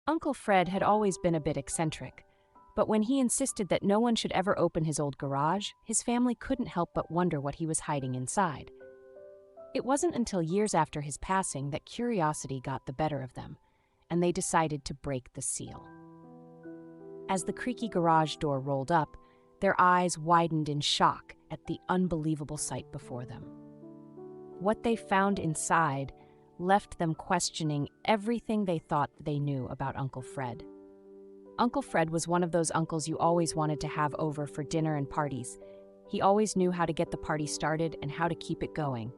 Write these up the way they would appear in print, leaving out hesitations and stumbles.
Uncle Fred had always been a bit eccentric, but when he insisted that no one should ever open his old garage, his family couldn't help but wonder what he was hiding inside. It wasn't until years after his passing that curiosity got the better of them, and they decided to break the seal. As the creaky garage door rolled up, their eyes widened in shock at the unbelievable sight before them. What they found inside left them questioning everything they thought they knew about Uncle Fred. Uncle Fred was one of those uncles you always wanted to have over for dinner and parties. He always knew how to get the party started and how to keep it going.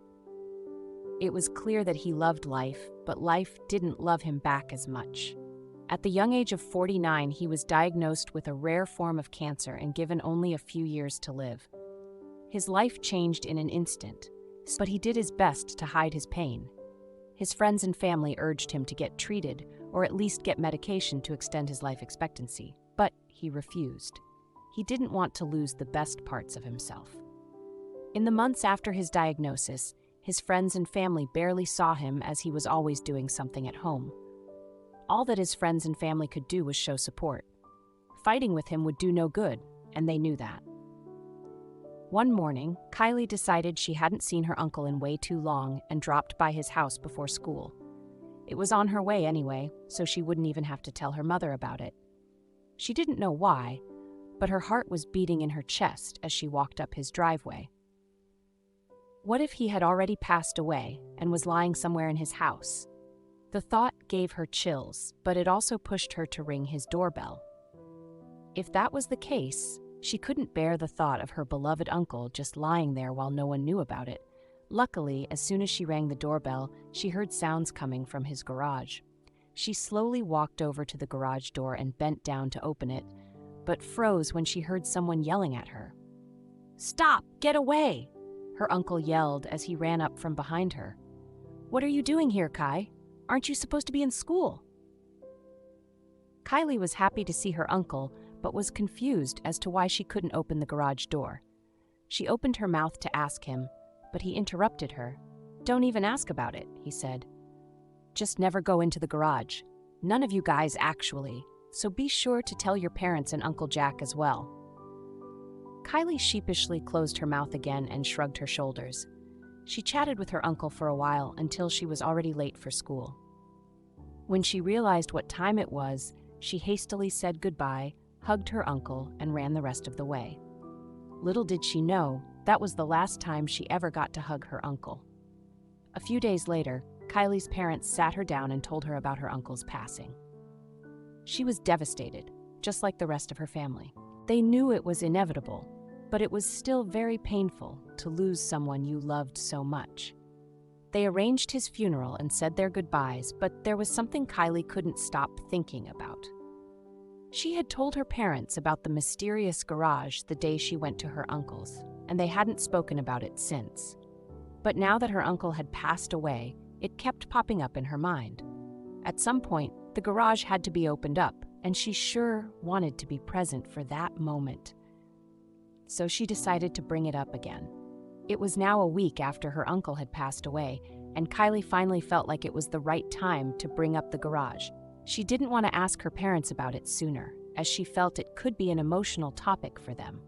It was clear that he loved life, but life didn't love him back as much. At the young age of 49, he was diagnosed with a rare form of cancer and given only a few years to live. His life changed in an instant, but he did his best to hide his pain. His friends and family urged him to get treated or at least get medication to extend his life expectancy, but he refused. He didn't want to lose the best parts of himself. In the months after his diagnosis, his friends and family barely saw him as he was always doing something at home. All that his friends and family could do was show support. Fighting with him would do no good, and they knew that. One morning, Kylie decided she hadn't seen her uncle in way too long and dropped by his house before school. It was on her way anyway, so she wouldn't even have to tell her mother about it. She didn't know why, but her heart was beating in her chest as she walked up his driveway. What if he had already passed away and was lying somewhere in his house? The thought gave her chills, but it also pushed her to ring his doorbell. If that was the case, she couldn't bear the thought of her beloved uncle just lying there while no one knew about it. Luckily, as soon as she rang the doorbell, she heard sounds coming from his garage. She slowly walked over to the garage door and bent down to open it, but froze when she heard someone yelling at her. "Stop! Get away!" her uncle yelled as he ran up from behind her. "What are you doing here, Kai? Aren't you supposed to be in school?" Kylie was happy to see her uncle, but was confused as to why she couldn't open the garage door. She opened her mouth to ask him, but he interrupted her. "Don't even ask about it," he said. "Just never go into the garage. None of you guys actually, so be sure to tell your parents and Uncle Jack as well." Kylie sheepishly closed her mouth again and shrugged her shoulders. She chatted with her uncle for a while until she was already late for school. When she realized what time it was, she hastily said goodbye, hugged her uncle, and ran the rest of the way. Little did she know, that was the last time she ever got to hug her uncle. A few days later, Kylie's parents sat her down and told her about her uncle's passing. She was devastated, just like the rest of her family. They knew it was inevitable, but it was still very painful to lose someone you loved so much. They arranged his funeral and said their goodbyes, but there was something Kylie couldn't stop thinking about. She had told her parents about the mysterious garage the day she went to her uncle's, and they hadn't spoken about it since. But now that her uncle had passed away, it kept popping up in her mind. At some point, the garage had to be opened up, and she sure wanted to be present for that moment. So she decided to bring it up again. It was now a week after her uncle had passed away, and Kylie finally felt like it was the right time to bring up the garage. She didn't want to ask her parents about it sooner, as she felt it could be an emotional topic for them.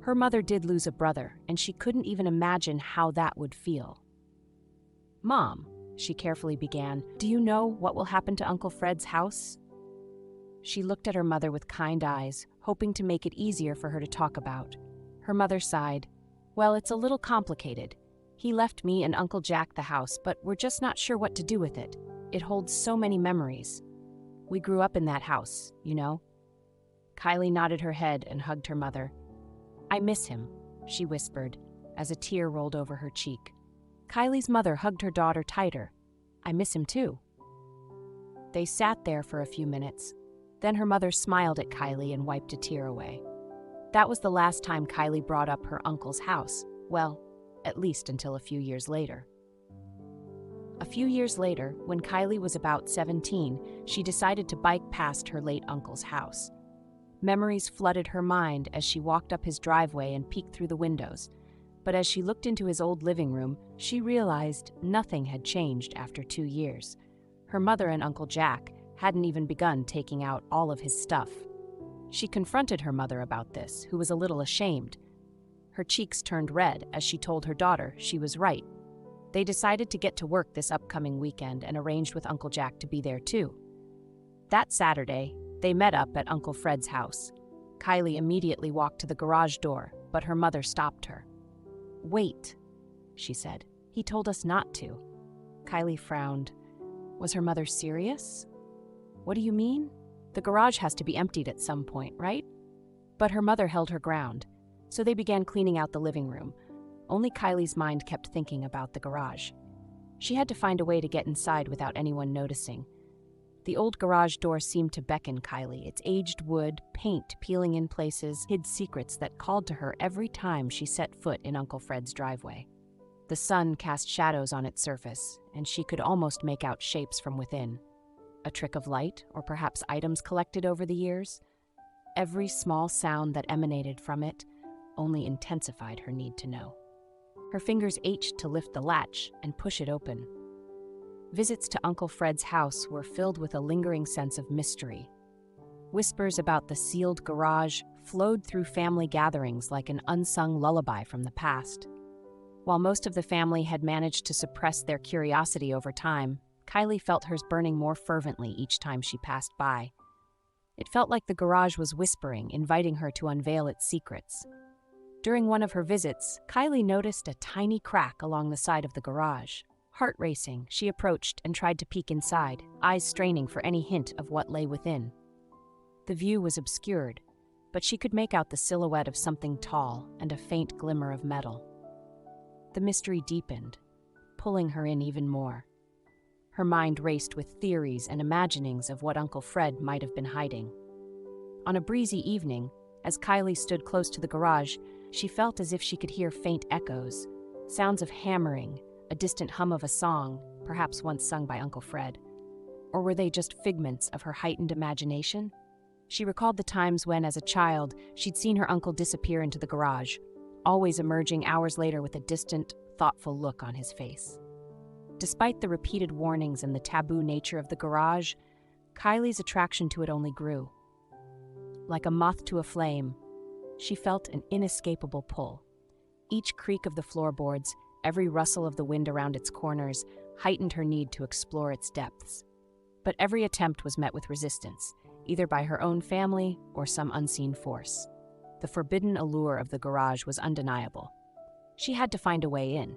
Her mother did lose a brother, and she couldn't even imagine how that would feel. "Mom," she carefully began, "do you know what will happen to Uncle Fred's house?" She looked at her mother with kind eyes, hoping to make it easier for her to talk about. Her mother sighed. "Well, it's a little complicated. He left me and Uncle Jack the house, but we're just not sure what to do with it. It holds so many memories. We grew up in that house, you know." Kylie nodded her head and hugged her mother. "I miss him," she whispered, as a tear rolled over her cheek. Kylie's mother hugged her daughter tighter. "I miss him too." They sat there for a few minutes. Then her mother smiled at Kylie and wiped a tear away. That was the last time Kylie brought up her uncle's house. Well, at least until a few years later. A few years later, when Kylie was about 17, she decided to bike past her late uncle's house. Memories flooded her mind as she walked up his driveway and peeked through the windows. But as she looked into his old living room, she realized nothing had changed after 2 years. Her mother and Uncle Jack hadn't even begun taking out all of his stuff. She confronted her mother about this, who was a little ashamed. Her cheeks turned red as she told her daughter she was right. They decided to get to work this upcoming weekend and arranged with Uncle Jack to be there too. That Saturday, they met up at Uncle Fred's house. Kylie immediately walked to the garage door, but her mother stopped her. "Wait," she said. "He told us not to." Kylie frowned. Was her mother serious? "What do you mean? The garage has to be emptied at some point, right?" But her mother held her ground, so they began cleaning out the living room. Only Kylie's mind kept thinking about the garage. She had to find a way to get inside without anyone noticing. The old garage door seemed to beckon Kylie. Its aged wood, paint peeling in places, hid secrets that called to her every time she set foot in Uncle Fred's driveway. The sun cast shadows on its surface, and she could almost make out shapes from within. A trick of light, or perhaps items collected over the years? Every small sound that emanated from it only intensified her need to know. Her fingers ached to lift the latch and push it open. Visits to Uncle Fred's house were filled with a lingering sense of mystery. Whispers about the sealed garage flowed through family gatherings like an unsung lullaby from the past. While most of the family had managed to suppress their curiosity over time, Kylie felt hers burning more fervently each time she passed by. It felt like the garage was whispering, inviting her to unveil its secrets. During one of her visits, Kylie noticed a tiny crack along the side of the garage. Heart racing, she approached and tried to peek inside, eyes straining for any hint of what lay within. The view was obscured, but she could make out the silhouette of something tall and a faint glimmer of metal. The mystery deepened, pulling her in even more. Her mind raced with theories and imaginings of what Uncle Fred might have been hiding. On a breezy evening, as Kylie stood close to the garage, she felt as if she could hear faint echoes, sounds of hammering, a distant hum of a song, perhaps once sung by Uncle Fred. Or were they just figments of her heightened imagination? She recalled the times when, as a child, she'd seen her uncle disappear into the garage, always emerging hours later with a distant, thoughtful look on his face. Despite the repeated warnings and the taboo nature of the garage, Kylie's attraction to it only grew. Like a moth to a flame, she felt an inescapable pull. Each creak of the floorboards, every rustle of the wind around its corners, heightened her need to explore its depths. But every attempt was met with resistance, either by her own family or some unseen force. The forbidden allure of the garage was undeniable. She had to find a way in.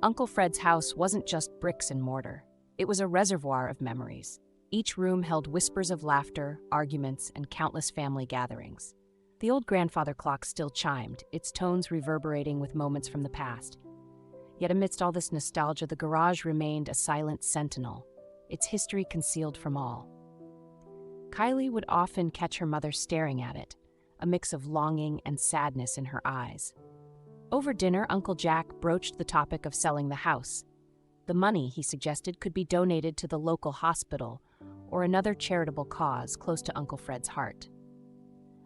Uncle Fred's house wasn't just bricks and mortar. It was a reservoir of memories. Each room held whispers of laughter, arguments, and countless family gatherings. The old grandfather clock still chimed, its tones reverberating with moments from the past. Yet amidst all this nostalgia, the garage remained a silent sentinel, its history concealed from all. Kylie would often catch her mother staring at it, a mix of longing and sadness in her eyes. Over dinner, Uncle Jack broached the topic of selling the house. The money, he suggested, could be donated to the local hospital or another charitable cause close to Uncle Fred's heart.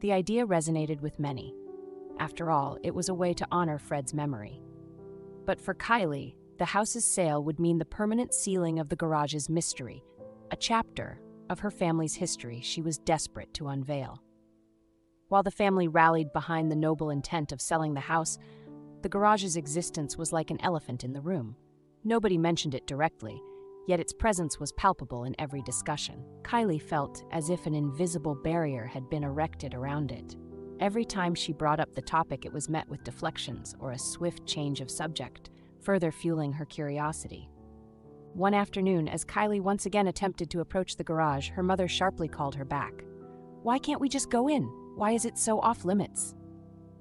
The idea resonated with many. After all, it was a way to honor Fred's memory. But for Kylie, the house's sale would mean the permanent sealing of the garage's mystery, a chapter of her family's history she was desperate to unveil. While the family rallied behind the noble intent of selling the house, the garage's existence was like an elephant in the room. Nobody mentioned it directly, yet its presence was palpable in every discussion. Kylie felt as if an invisible barrier had been erected around it. Every time she brought up the topic, it was met with deflections or a swift change of subject, further fueling her curiosity. One afternoon, as Kylie once again attempted to approach the garage, her mother sharply called her back. "Why can't we just go in? Why is it so off-limits?"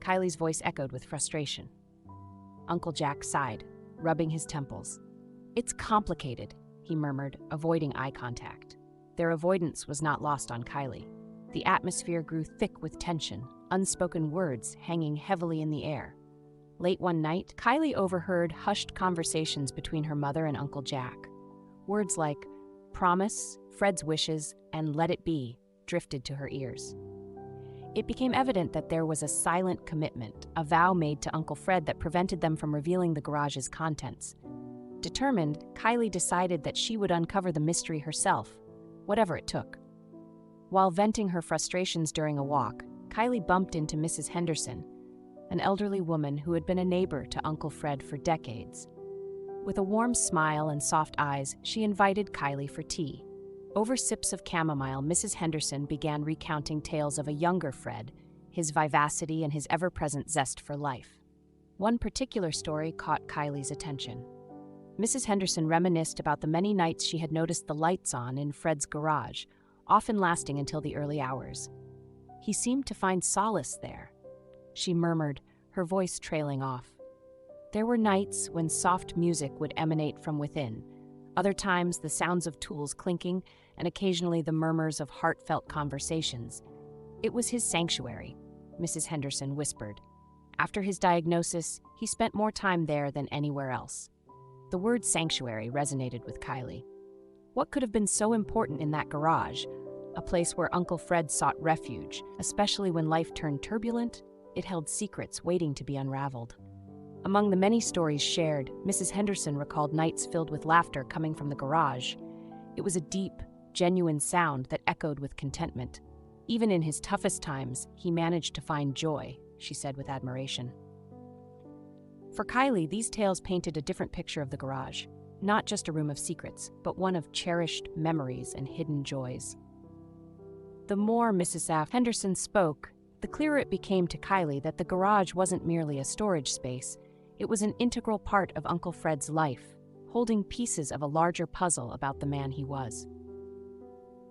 Kylie's voice echoed with frustration. Uncle Jack sighed, rubbing his temples. "It's complicated," he murmured, avoiding eye contact. Their avoidance was not lost on Kylie. The atmosphere grew thick with tension, unspoken words hanging heavily in the air. Late one night, Kylie overheard hushed conversations between her mother and Uncle Jack. Words like promise, Fred's wishes, and let it be drifted to her ears. It became evident that there was a silent commitment, a vow made to Uncle Fred that prevented them from revealing the garage's contents. Determined, Kylie decided that she would uncover the mystery herself. whatever it took. While venting her frustrations during a walk, Kylie bumped into Mrs. Henderson, an elderly woman who had been a neighbor to Uncle Fred for decades. With a warm smile and soft eyes, she invited Kylie for tea. Over sips of chamomile, Mrs. Henderson began recounting tales of a younger Fred, his vivacity and his ever-present zest for life. One particular story caught Kylie's attention. Mrs. Henderson reminisced about the many nights she had noticed the lights on in Fred's garage, often lasting until the early hours. He seemed to find solace there, she murmured, her voice trailing off. There were nights when soft music would emanate from within, other times the sounds of tools clinking, and occasionally the murmurs of heartfelt conversations. It was his sanctuary, Mrs. Henderson whispered. After his diagnosis, he spent more time there than anywhere else. The word sanctuary resonated with Kylie. What could have been so important in that garage, a place where Uncle Fred sought refuge, especially when life turned turbulent? It held secrets waiting to be unraveled. Among the many stories shared, Mrs. Henderson recalled nights filled with laughter coming from the garage. It was a deep, genuine sound that echoed with contentment. Even in his toughest times, he managed to find joy, she said with admiration. For Kylie, these tales painted a different picture of the garage. Not just a room of secrets, but one of cherished memories and hidden joys. The more Mrs. Henderson spoke, the clearer it became to Kylie that the garage wasn't merely a storage space. It was an integral part of Uncle Fred's life, holding pieces of a larger puzzle about the man he was.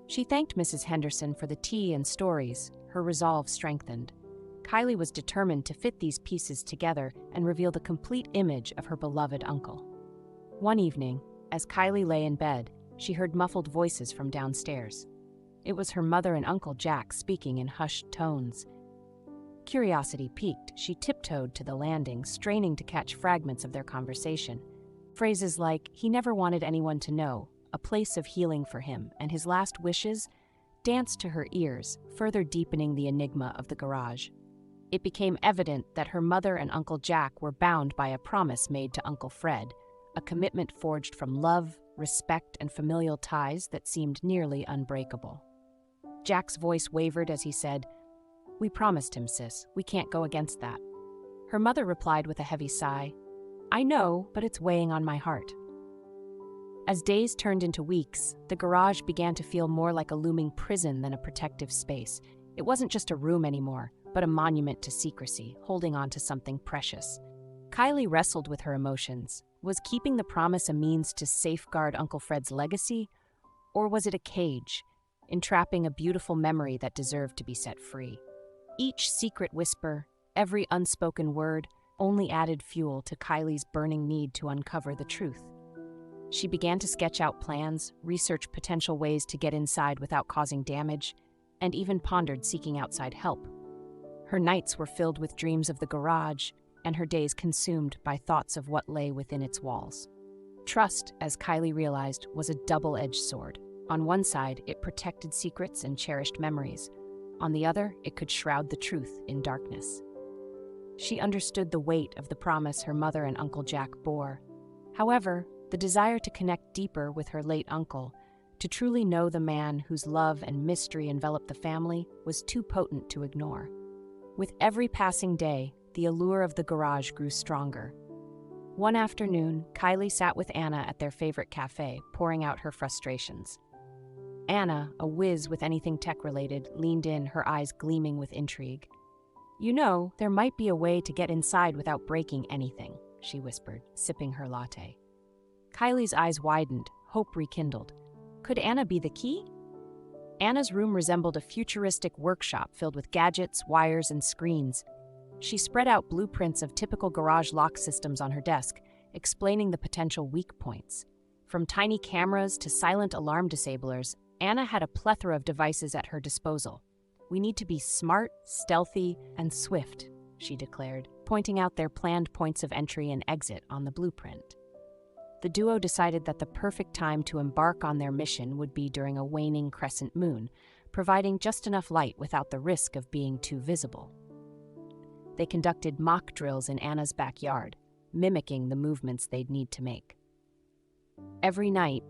She thanked Mrs. Henderson for the tea and stories, her resolve strengthened. Kylie was determined to fit these pieces together and reveal the complete image of her beloved uncle. One evening, as Kylie lay in bed, she heard muffled voices from downstairs. It was her mother and Uncle Jack speaking in hushed tones. Curiosity piqued, she tiptoed to the landing, straining to catch fragments of their conversation. Phrases like, "He never wanted anyone to know," "a place of healing for him," and his last wishes danced to her ears, further deepening the enigma of the garage. It became evident that her mother and Uncle Jack were bound by a promise made to Uncle Fred, a commitment forged from love, respect, and familial ties that seemed nearly unbreakable. Jack's voice wavered as he said, "We promised him, sis. We can't go against that." Her mother replied with a heavy sigh, "I know, but it's weighing on my heart." As days turned into weeks, the garage began to feel more like a looming prison than a protective space. It wasn't just a room anymore, but a monument to secrecy, holding on to something precious. Kylie wrestled with her emotions. Was keeping the promise a means to safeguard Uncle Fred's legacy? Or was it a cage, entrapping a beautiful memory that deserved to be set free? Each secret whisper, every unspoken word, only added fuel to Kylie's burning need to uncover the truth. She began to sketch out plans, research potential ways to get inside without causing damage, and even pondered seeking outside help. Her nights were filled with dreams of the garage, and her days consumed by thoughts of what lay within its walls. Trust, as Kylie realized, was a double-edged sword. On one side, it protected secrets and cherished memories. On the other, it could shroud the truth in darkness. She understood the weight of the promise her mother and Uncle Jack bore. However, the desire to connect deeper with her late uncle, to truly know the man whose love and mystery enveloped the family, was too potent to ignore. With every passing day, the allure of the garage grew stronger. One afternoon, Kylie sat with Anna at their favorite cafe, pouring out her frustrations. Anna, a whiz with anything tech-related, leaned in, her eyes gleaming with intrigue. "You know, there might be a way to get inside without breaking anything," she whispered, sipping her latte. Kylie's eyes widened, hope rekindled. Could Anna be the key? Anna's room resembled a futuristic workshop filled with gadgets, wires, and screens. She spread out blueprints of typical garage lock systems on her desk, explaining the potential weak points. From tiny cameras to silent alarm disablers, Anna had a plethora of devices at her disposal. "We need to be smart, stealthy, and swift," she declared, pointing out their planned points of entry and exit on the blueprint. The duo decided that the perfect time to embark on their mission would be during a waning crescent moon, providing just enough light without the risk of being too visible. They conducted mock drills in Anna's backyard, mimicking the movements they'd need to make. Every night,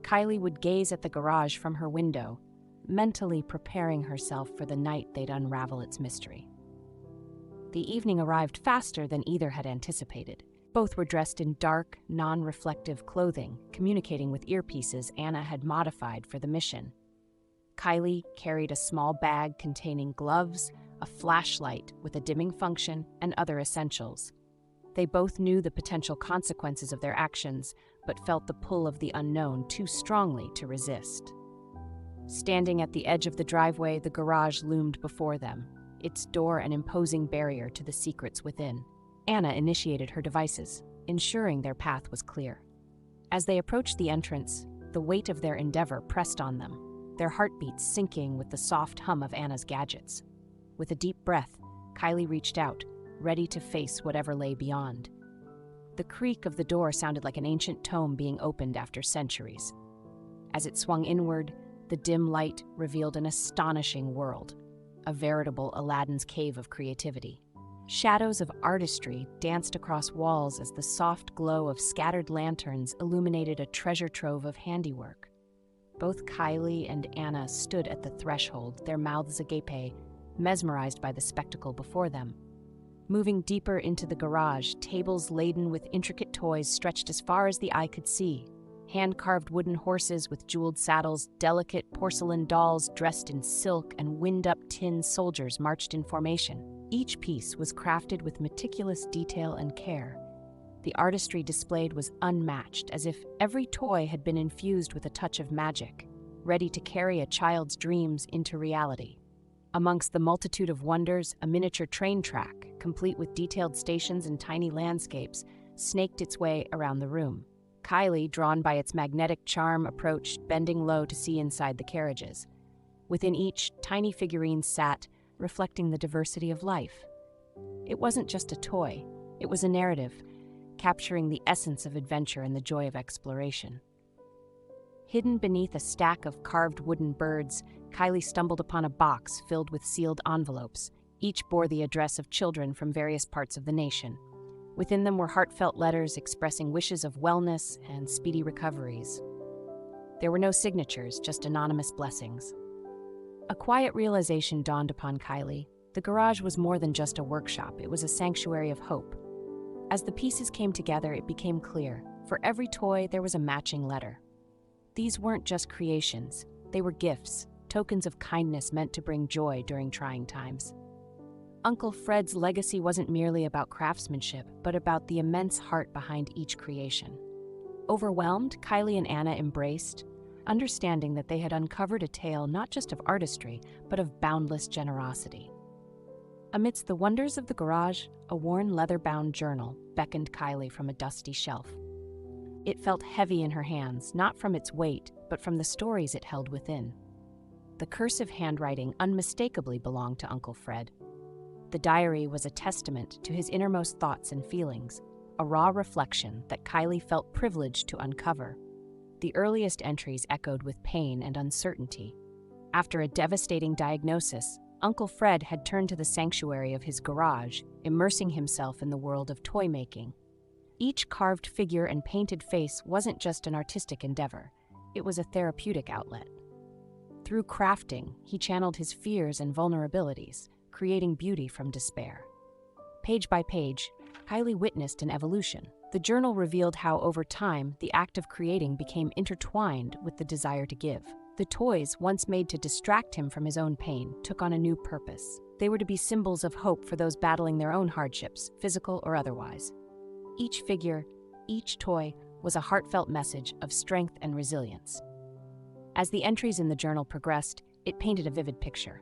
Kylie would gaze at the garage from her window, mentally preparing herself for the night they'd unravel its mystery. The evening arrived faster than either had anticipated. Both were dressed in dark, non-reflective clothing, communicating with earpieces Anna had modified for the mission. Kylie carried a small bag containing gloves, a flashlight with a dimming function, and other essentials. They both knew the potential consequences of their actions, but felt the pull of the unknown too strongly to resist. Standing at the edge of the driveway, the garage loomed before them, its door an imposing barrier to the secrets within. Anna initiated her devices, ensuring their path was clear. As they approached the entrance, the weight of their endeavor pressed on them, their heartbeats syncing with the soft hum of Anna's gadgets. With a deep breath, Kylie reached out, ready to face whatever lay beyond. The creak of the door sounded like an ancient tome being opened after centuries. As it swung inward, the dim light revealed an astonishing world, a veritable Aladdin's cave of creativity. Shadows of artistry danced across walls as the soft glow of scattered lanterns illuminated a treasure trove of handiwork. Both Kylie and Anna stood at the threshold, their mouths agape, mesmerized by the spectacle before them. Moving deeper into the garage, tables laden with intricate toys stretched as far as the eye could see. Hand-carved wooden horses with jeweled saddles, delicate porcelain dolls dressed in silk, and wind-up tin soldiers marched in formation. Each piece was crafted with meticulous detail and care. The artistry displayed was unmatched, as if every toy had been infused with a touch of magic, ready to carry a child's dreams into reality. Amongst the multitude of wonders, a miniature train track, complete with detailed stations and tiny landscapes, snaked its way around the room. Kylie, drawn by its magnetic charm, approached, bending low to see inside the carriages. Within each, tiny figurines sat, reflecting the diversity of life. It wasn't just a toy, it was a narrative, capturing the essence of adventure and the joy of exploration. Hidden beneath a stack of carved wooden birds, Kylie stumbled upon a box filled with sealed envelopes. Each bore the address of children from various parts of the nation. Within them were heartfelt letters expressing wishes of wellness and speedy recoveries. There were no signatures, just anonymous blessings. A quiet realization dawned upon Kylie. The garage was more than just a workshop, it was a sanctuary of hope. As the pieces came together, it became clear. For every toy, there was a matching letter. These weren't just creations, they were gifts, tokens of kindness meant to bring joy during trying times. Uncle Fred's legacy wasn't merely about craftsmanship, but about the immense heart behind each creation. Overwhelmed, Kylie and Anna embraced, understanding that they had uncovered a tale not just of artistry, but of boundless generosity. Amidst the wonders of the garage, a worn leather-bound journal beckoned Kylie from a dusty shelf. It felt heavy in her hands, not from its weight, but from the stories it held within. The cursive handwriting unmistakably belonged to Uncle Fred. The diary was a testament to his innermost thoughts and feelings, a raw reflection that Kylie felt privileged to uncover. The earliest entries echoed with pain and uncertainty. After a devastating diagnosis, Uncle Fred had turned to the sanctuary of his garage, immersing himself in the world of toy making. Each carved figure and painted face wasn't just an artistic endeavor, it was a therapeutic outlet. Through crafting, he channeled his fears and vulnerabilities, creating beauty from despair. Page by page, Kylie witnessed an evolution. The journal revealed how, over time, the act of creating became intertwined with the desire to give. The toys, once made to distract him from his own pain, took on a new purpose. They were to be symbols of hope for those battling their own hardships, physical or otherwise. Each figure, each toy, was a heartfelt message of strength and resilience. As the entries in the journal progressed, it painted a vivid picture.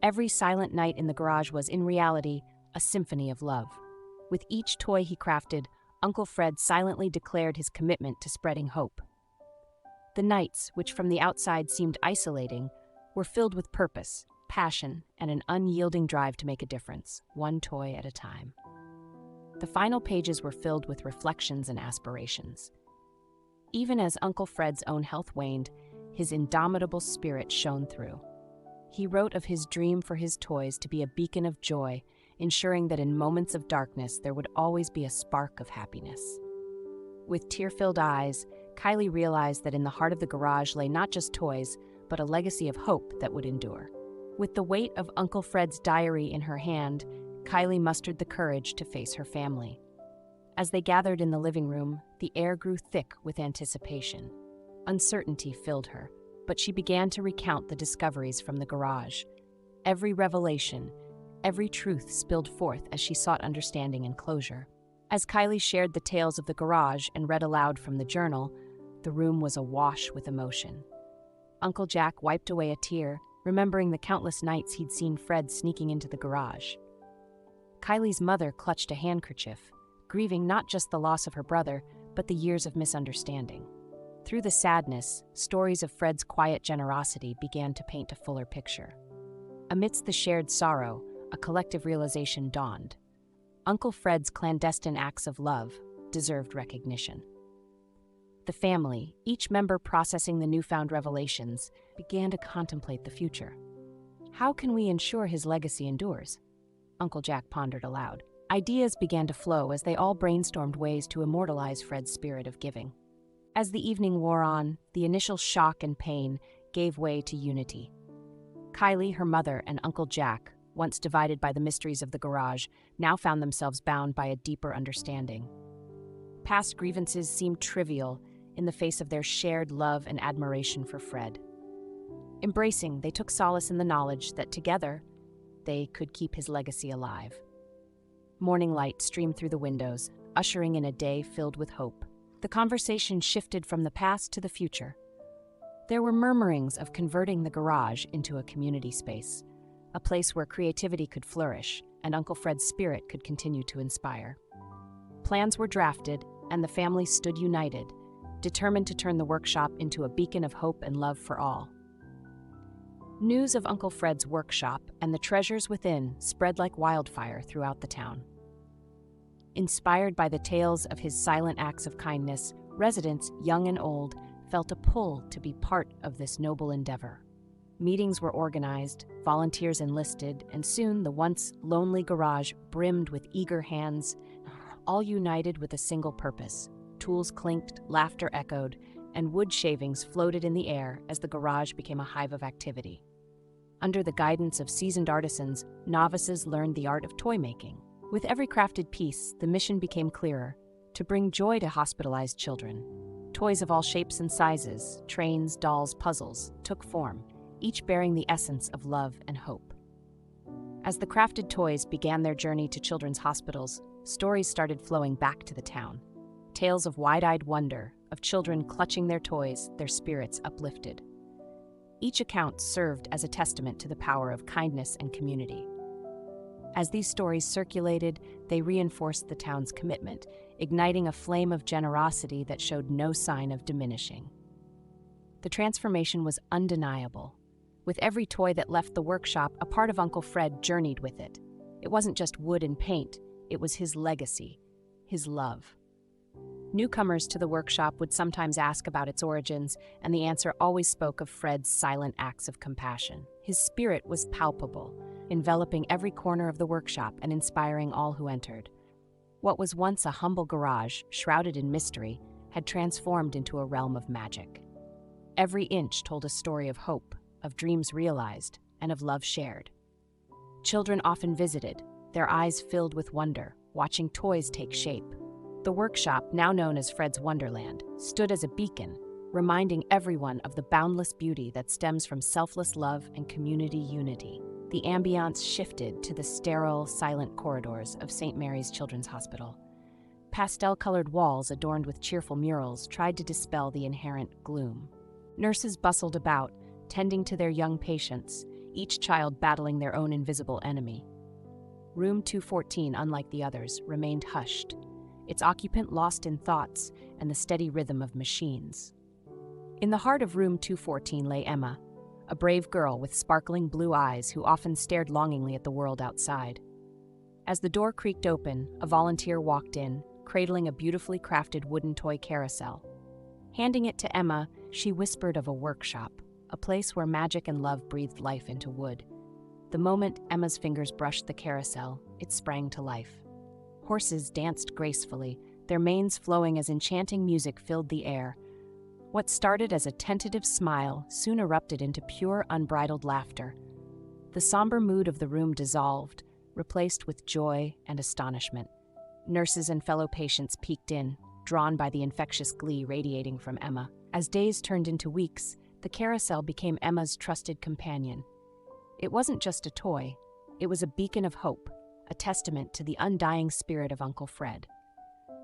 Every silent night in the garage was, in reality, a symphony of love. With each toy he crafted, Uncle Fred silently declared his commitment to spreading hope. The nights, which from the outside seemed isolating, were filled with purpose, passion, and an unyielding drive to make a difference, one toy at a time. The final pages were filled with reflections and aspirations. Even as Uncle Fred's own health waned, his indomitable spirit shone through. He wrote of his dream for his toys to be a beacon of joy, ensuring that in moments of darkness there would always be a spark of happiness. With tear-filled eyes, Kylie realized that in the heart of the garage lay not just toys, but a legacy of hope that would endure. With the weight of Uncle Fred's diary in her hand, Kylie mustered the courage to face her family. As they gathered in the living room, the air grew thick with anticipation. Uncertainty filled her, but she began to recount the discoveries from the garage. Every revelation, every truth spilled forth as she sought understanding and closure. As Kylie shared the tales of the garage and read aloud from the journal, the room was awash with emotion. Uncle Jack wiped away a tear, remembering the countless nights he'd seen Fred sneaking into the garage. Kylie's mother clutched a handkerchief, grieving not just the loss of her brother, but the years of misunderstanding. Through the sadness, stories of Fred's quiet generosity began to paint a fuller picture. Amidst the shared sorrow, a collective realization dawned. Uncle Fred's clandestine acts of love deserved recognition. The family, each member processing the newfound revelations, began to contemplate the future. How can we ensure his legacy endures? Uncle Jack pondered aloud. Ideas began to flow as they all brainstormed ways to immortalize Fred's spirit of giving. As the evening wore on, the initial shock and pain gave way to unity. Kylie, her mother, and Uncle Jack, once divided by the mysteries of the garage, now found themselves bound by a deeper understanding. Past grievances seemed trivial in the face of their shared love and admiration for Fred. Embracing, they took solace in the knowledge that together, they could keep his legacy alive. Morning light streamed through the windows, ushering in a day filled with hope. The conversation shifted from the past to the future. There were murmurings of converting the garage into a community space, a place where creativity could flourish and Uncle Fred's spirit could continue to inspire. Plans were drafted, and the family stood united, determined to turn the workshop into a beacon of hope and love for all. News of Uncle Fred's workshop and the treasures within spread like wildfire throughout the town. Inspired by the tales of his silent acts of kindness, residents, young and old, felt a pull to be part of this noble endeavor. Meetings were organized, volunteers enlisted, and soon the once lonely garage brimmed with eager hands, all united with a single purpose. Tools clinked, laughter echoed, and wood shavings floated in the air as the garage became a hive of activity. Under the guidance of seasoned artisans, novices learned the art of toy making. With every crafted piece, the mission became clearer: to bring joy to hospitalized children. Toys of all shapes and sizes, trains, dolls, puzzles, took form, each bearing the essence of love and hope. As the crafted toys began their journey to children's hospitals, stories started flowing back to the town. Tales of wide-eyed wonder, of children clutching their toys, their spirits uplifted. Each account served as a testament to the power of kindness and community. As these stories circulated, they reinforced the town's commitment, igniting a flame of generosity that showed no sign of diminishing. The transformation was undeniable. With every toy that left the workshop, a part of Uncle Fred journeyed with it. It wasn't just wood and paint, it was his legacy, his love. Newcomers to the workshop would sometimes ask about its origins, and the answer always spoke of Fred's silent acts of compassion. His spirit was palpable, enveloping every corner of the workshop and inspiring all who entered. What was once a humble garage, shrouded in mystery, had transformed into a realm of magic. Every inch told a story of hope, of dreams realized, and of love shared. Children often visited, their eyes filled with wonder, watching toys take shape. The workshop, now known as Fred's Wonderland, stood as a beacon, reminding everyone of the boundless beauty that stems from selfless love and community unity. The ambiance shifted to the sterile, silent corridors of St. Mary's Children's Hospital. Pastel-colored walls adorned with cheerful murals tried to dispel the inherent gloom. Nurses bustled about, tending to their young patients, each child battling their own invisible enemy. Room 214, unlike the others, remained hushed, its occupant lost in thoughts and the steady rhythm of machines. In the heart of room 214 lay Emma, a brave girl with sparkling blue eyes who often stared longingly at the world outside. As the door creaked open, a volunteer walked in, cradling a beautifully crafted wooden toy carousel. Handing it to Emma, she whispered of a workshop, a place where magic and love breathed life into wood. The moment Emma's fingers brushed the carousel, it sprang to life. Horses danced gracefully, their manes flowing as enchanting music filled the air. What started as a tentative smile soon erupted into pure, unbridled laughter. The somber mood of the room dissolved, replaced with joy and astonishment. Nurses and fellow patients peeked in, drawn by the infectious glee radiating from Emma. As days turned into weeks, the carousel became Emma's trusted companion. It wasn't just a toy, it was a beacon of hope, a testament to the undying spirit of Uncle Fred.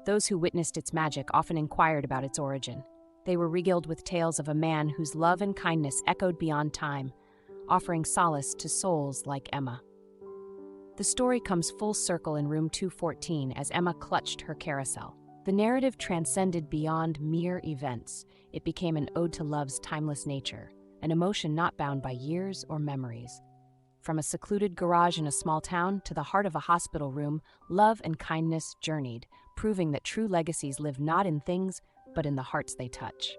Those who witnessed its magic often inquired about its origin. They were regaled with tales of a man whose love and kindness echoed beyond time, offering solace to souls like Emma. The story comes full circle in room 214 as Emma clutched her carousel. The narrative transcended beyond mere events. It became an ode to love's timeless nature, an emotion not bound by years or memories. From a secluded garage in a small town to the heart of a hospital room, love and kindness journeyed, proving that true legacies live not in things, but in the hearts they touch.